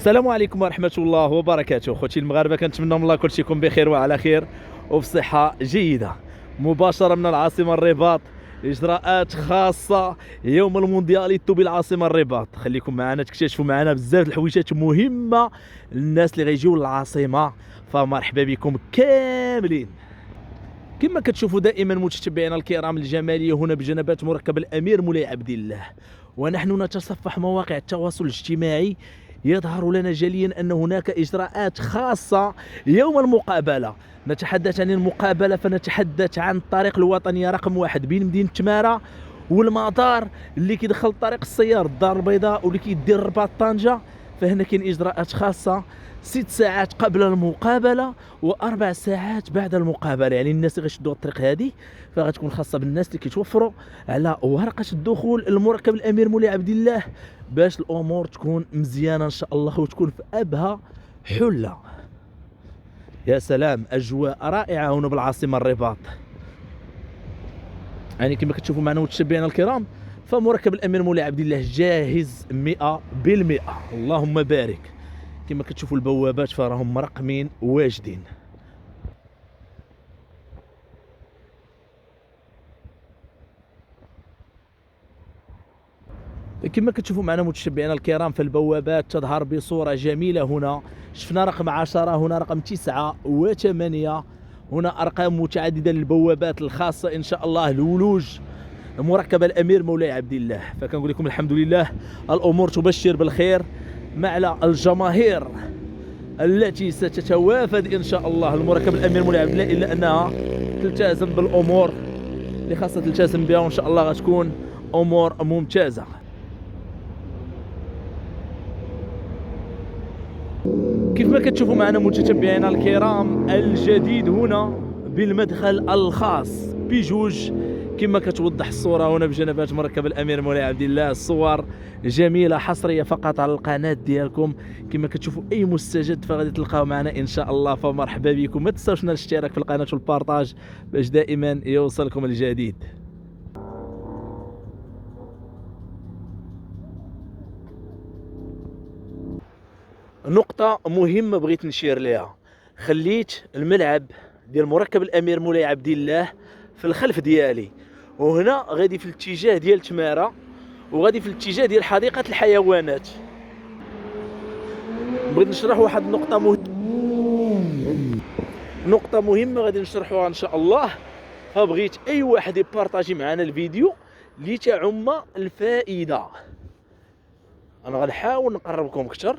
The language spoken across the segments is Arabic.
السلام عليكم ورحمة الله وبركاته. خوتي المغاربة، كنتمنى من الله كلشي يكون بخير وعلى خير وبصحة جيدة. مباشرة من العاصمة الرباط، إجراءات خاصة يوم الموندياليتو بالعاصمة الرباط. خليكم معنا تكتشفوا معنا بزاف الحويجات مهمة للناس اللي غيجيو للعاصمة، فمرحبا بكم كاملين. كما كتشوفوا دائما متتبعينا الكرام الجمالية، هنا بجنبات مركب الأمير مولاي عبد الله، ونحن نتصفح مواقع التواصل الاجتماعي. يظهر لنا جليا أن هناك إجراءات خاصة يوم المقابلة. نتحدث عن المقابلة، فنتحدث عن الطريق الوطني رقم 1 بين مدينة تمارة والمطار اللي كيدخل طريق السيار الدار البيضاء واللي كيدير الرباط طنجة. فهنا كاين إجراءات خاصة 6 ساعات قبل المقابلة و4 ساعات بعد المقابلة. يعني الناس اللي غيشدوا الطريق هذه فغتكون خاصة بالناس اللي كيتوفروا على ورقة الدخول المركب الأمير مولاي عبد الله، باش الأمور تكون مزيانة إن شاء الله وتكون في أبهى حلة. يا سلام، أجواء رائعة هنا بالعاصمة الرباط. يعني كما كتشوفوا معنا متشبعينا الكرام، فمركب الأمير مولاي عبد الله جاهز 100%. اللهم بارك. كما كتشوفوا البوابات فراهم مرقمين واجدين. كما كتشوفوا معنا متشبعينا الكرام، فالبوابات تظهر بصورة جميلة. هنا شفنا رقم 10، هنا رقم 9 و8، هنا أرقام متعددة للبوابات الخاصة إن شاء الله لولوج مركب الأمير مولاي عبد الله. فكنقول لكم الحمد لله، الأمور تبشر بالخير مع الجماهير التي ستتوافد إن شاء الله المركب الأمير مولاي عبد الله، إلا أنها تلتزم بالأمور اللي خاصة تلتزم بها، وإن شاء الله غتكون أمور ممتازة. كيف ما كتشوفوا معنا متتبعينا الكرام، الجديد هنا بالمدخل الخاص بجوج، كما كتوضح الصورة هنا بجنبات مركب الأمير مولاي عبد الله. الصور جميلة حصرية فقط على القناة ديالكم. كما كتشوفوا أي مستجد فغادي تلقاو معنا إن شاء الله، فمرحبا بكم. ما تنساوش الاشتراك في القناة والبارطاج باش دائما يوصلكم الجديد. نقطة مهمة بغيت نشير لها، خليت الملعب ديال مركب الأمير مولاي عبد الله في الخلف ديالي، وهنا غادي في الاتجاه ديال تمارة وغادي في الاتجاه ديال حديقة الحيوانات. بغيت نشرح واحد نقطة مهمة غادي نشرحوها إن شاء الله، فبغيت أي واحد يبارطاجي معنا الفيديو لتعم الفائدة. أنا غنحاول نقربكم أكثر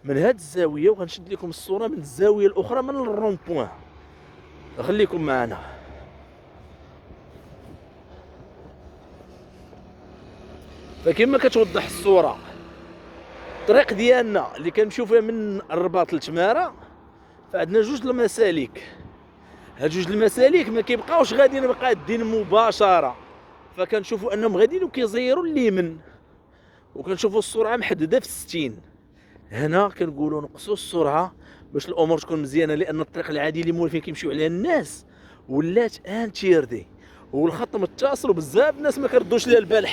من هاد الزاوية وغنشد لكم الصورة من الزاوية الأخرى من الرون بوين. خليكم معنا. فكما كتوضح الصورة، الطريق ديالنا اللي كنمشيو فيها من الرباط لتمارة، فعندنا جوج المسالك. هاد جوج المسالك ما كيبقاوش غاديين مقادين مباشرة، فكنشوفوا انهم غاديين وكيزيروا اليمين، وكنشوفوا السرعة محددة في 60. هنا كنقولوا نقصوا السرعة باش الامور تكون مزيانة، لان الطريق العادي اللي مولفين كيمشيو عليها الناس ولات انتيردي، والخط متصل وبزاف الناس ما كيردوش ليها البال.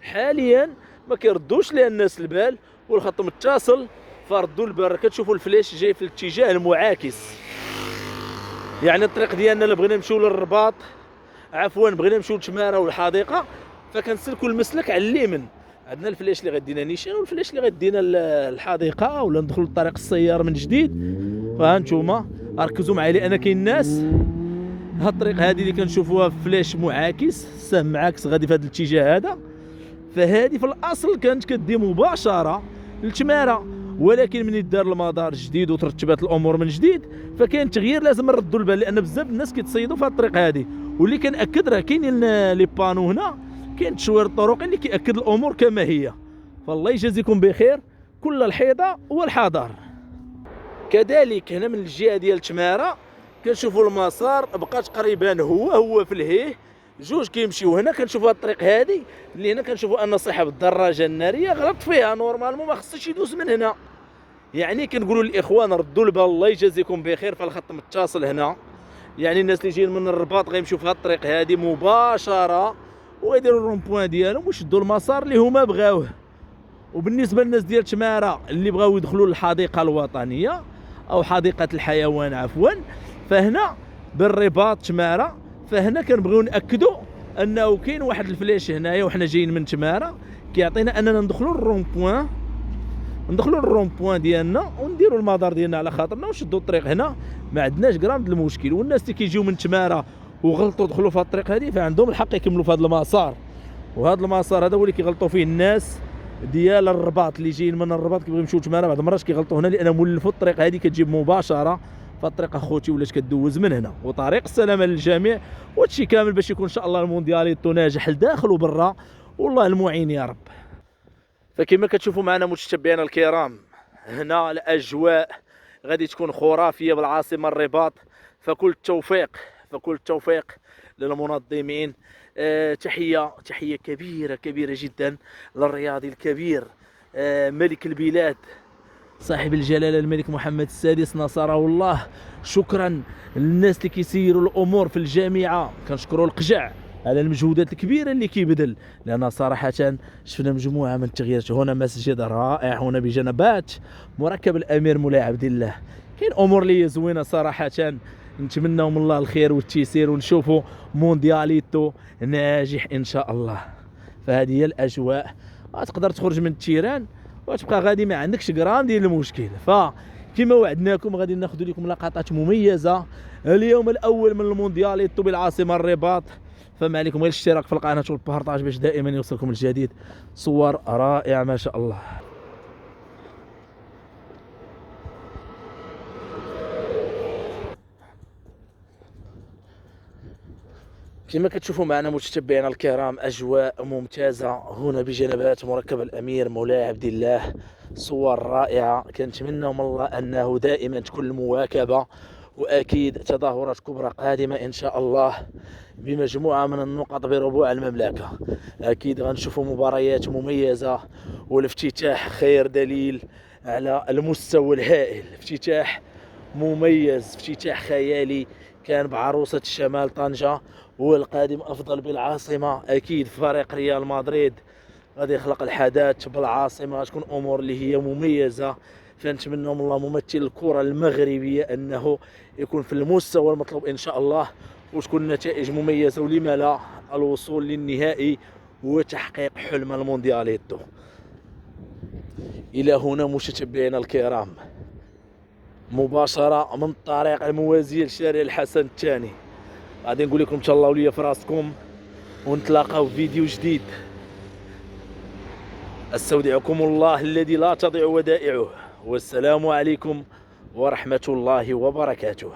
حاليا ما كيردوش ليها الناس البال، والخط متصل فردوا البال. كتشوفوا الفلاش جاي في الاتجاه المعاكس. يعني الطريق ديالنا اللي بغينا نمشيو للرباط، بغينا نمشيو لتمارة والحديقة، فكنسلكوا المسلك على اليمين. عندنا الفلاش اللي غادينا نيشان والفلاش اللي غادينا الحديقة، ولا ندخلوا لطريق السيار من جديد. فهانتوما ركزوا معايا، لان كاين ناس هاد الطريق هذه اللي كنشوفوها فلاش معاكس، السهم معاكس غادي في هذا الاتجاه هذا، فهذه في الاصل كانت كدي مباشره للتمارة، ولكن من دار المدار جديد وترتبت الامور من جديد، فكاين تغيير لازم نردوا البال، لان بزاف الناس كيتصيدوا في هذه الطريق هذه. واللي كنأكد راه كاينين لي بانو هنا، كاين تشوير الطرق اللي كيأكد الامور كما هي. فالله يجازيكم بخير كل الحيطه والحذر. كذلك هنا من الجهه ديال تمارة كنشوفوا المسار بقى تقريبا هو في الهيه، جوج كيمشيو. هنا كنشوفوا الطريق هذه اللي هنا كنشوفوا ان صاحب الدراجه الناريه غلط فيها، نورمالمون ما خصش يدوز من هنا. يعني كنقولوا للاخوان ردوا البال، الله يجازيكم بخير. فالخط متصل هنا، يعني الناس اللي جايين من الرباط غيمشيو في هذه الطريق هذه مباشره ويديروا الرون بوين ديالهم ويشدوا المسار اللي هما بغاوه. وبالنسبه للناس ديال تماره اللي بغاو يدخلوا للحديقه الوطنيه او حديقه الحيوان عفوا، فهنا بالرباط تماره، فهنا كنبغيو ناكدوا انه كاين واحد الفلاش هنايا وحنا جايين من تماره كيعطينا اننا ندخلوا الرون بوين ديالنا ونديروا المدار ديالنا على خاطرنا ونشدوا الطريق هنا، ما عندناش غرام د المشكل. والناس اللي كيجيو من تماره وغلطوا دخلوا في هذه الطريق هذه فعندهم الحق يكملوا في هذا المسار، وهذا المسار هذا هو اللي كيغلطوا فيه الناس ديال الرباط اللي جايين من الرباط كيبغيو يمشيو تماره، بعض المرات كيغلطوا هنا لان مولفوا الطريق هذه كتجيب مباشره، فالطريق اخوتي ولات كدوز من هنا. وطريق السلامه للجميع، وهادشي كامل باش يكون ان شاء الله الموندياليتو ناجح لداخل وبرا، والله المعين يا رب. فكما كتشوفوا معنا متتبعينا الكرام، هنا الاجواء غادي تكون خرافيه بالعاصمه الرباط، فكل التوفيق للمنظمين. تحيه كبيره جدا للرياضي الكبير ملك البلاد صاحب الجلاله الملك محمد السادس نصره الله. شكرا للناس اللي كيسيروا الامور في الجامعه، كنشكروا القجع على المجهودات الكبيره اللي كيبذل، لان صراحه شفنا مجموعه من التغييرات. هنا مسجد رائع، هنا بجنبات مركب الامير مولاي عبد الله، كاين امور اللي زوينه صراحه. نتمناو من الله الخير والتيسير ونشوفوا موندياليتو ناجح ان شاء الله. فهذه هي الاجواء، تقدر تخرج من التيران وتبقى غادي ما عندكش غرام ديال المشكل. فكما وعدناكم غادي ناخذ لكم لقطات مميزه اليوم الاول من الموندياليتو بالعاصمه الرباط. فما عليكم غير الاشتراك في القناه والبارطاج باش دائما يوصلكم الجديد. صور رائعه ما شاء الله. كما كتشوفوا معنا متتبعينا الكرام، اجواء ممتازه هنا بجنبات مركب الامير مولاي عبد الله، صور رائعه. كنتمنى من الله انه دائما تكون المواكبه، واكيد تظاهرات كبرى قادمه ان شاء الله بمجموعه من النقط بربوع المملكه. اكيد غنشوفوا مباريات مميزه، والافتتاح خير دليل على المستوى الهائل. افتتاح مميز، افتتاح خيالي كان بعروسه الشمال طنجه، والقادم افضل بالعاصمه. اكيد فريق ريال مدريد غادي يخلق الحدث بالعاصمه، غتكون امور اللي هي مميزه. فنتمنى من الله ممثل الكره المغربيه انه يكون في المستوى المطلوب ان شاء الله، وتكون نتائج مميزه، ولما لا الوصول للنهائي وتحقيق حلم الموندياليتو. الى هنا متتبعينا الكرام، مباشره من الطريق الموازيه لشارع الحسن الثاني، غادي نقول لكم تهلاو ليا في راسكم، ونتلاقاو في فيديو جديد. استودعكم الله الذي لا تضيع ودائعه، والسلام عليكم ورحمة الله وبركاته.